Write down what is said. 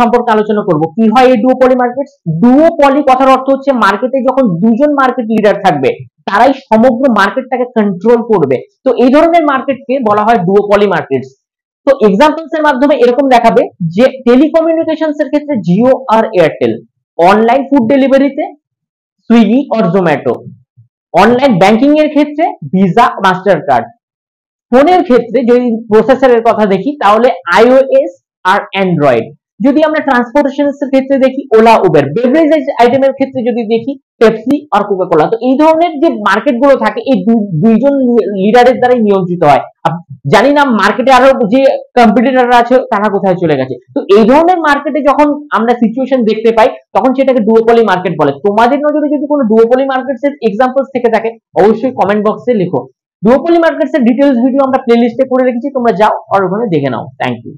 সম্পর্কে আলোচনা করব। কি হয় এই ডুওপলি মার্কেটস? ডুওপলি কথার অর্থ হচ্ছে মার্কেটে যখন দুজন মার্কেট লিডার থাকবে তারাই সমগ্র মার্কেটটাকে কন্ট্রোল করবে। তো এই ধরনের মার্কেটকে বলা হয় ডুওপলি মার্কেটস। তো এক্সাম্পলস এর মাধ্যমে এরকম দেখাবে যে টেলিকমিউনিকেশনস এর ক্ষেত্রে জিও আর এয়ারটেল, অনলাইন ফুড ডেলিভারিতে সুইগি আর জোম্যাটো, অনলাইন ব্যাংকিং এর ক্ষেত্রে ভিসা মাস্টার কার্ড, ফোনের ক্ষেত্রে যদি প্রসেসরের কথা দেখি তাহলে আইওএস আর অ্যান্ড্রয়েড, যদি আমরা ট্রান্সপোর্টেশন এর ক্ষেত্রে দেখি ওলা উবের, বেভারেজ আইটেমের ক্ষেত্রে যদি দেখি পেপসি আর কোকাকোলা। তো এই ধরনের যে মার্কেট গুলো থাকে এই দুইজন লিডারের দ্বারাই নিয়ন্ত্রিত হয়। জানি না মার্কেটে আরো যে কম্পিটিটররা আছে তারা কোথায় চলে গেছে। তো এই ধরনের মার্কেটে যখন আমরা সিচুয়েশন দেখতে পাই তখন সেটাকে ডুওপলি মার্কেট বলে। তোমাদের নজরে যদি কোনো ডুওপলি মার্কেটস এর এক্সাম্পলস থেকে থাকে অবশ্যই কমেন্ট বক্সে লিখো। ডুওপলি মার্কেটস এর ডিটেইলস ভিডিও আমরা প্লেলিস্টে করে রেখেছি, তোমরা যাও আর ওখানে দেখে নাও। Thank you.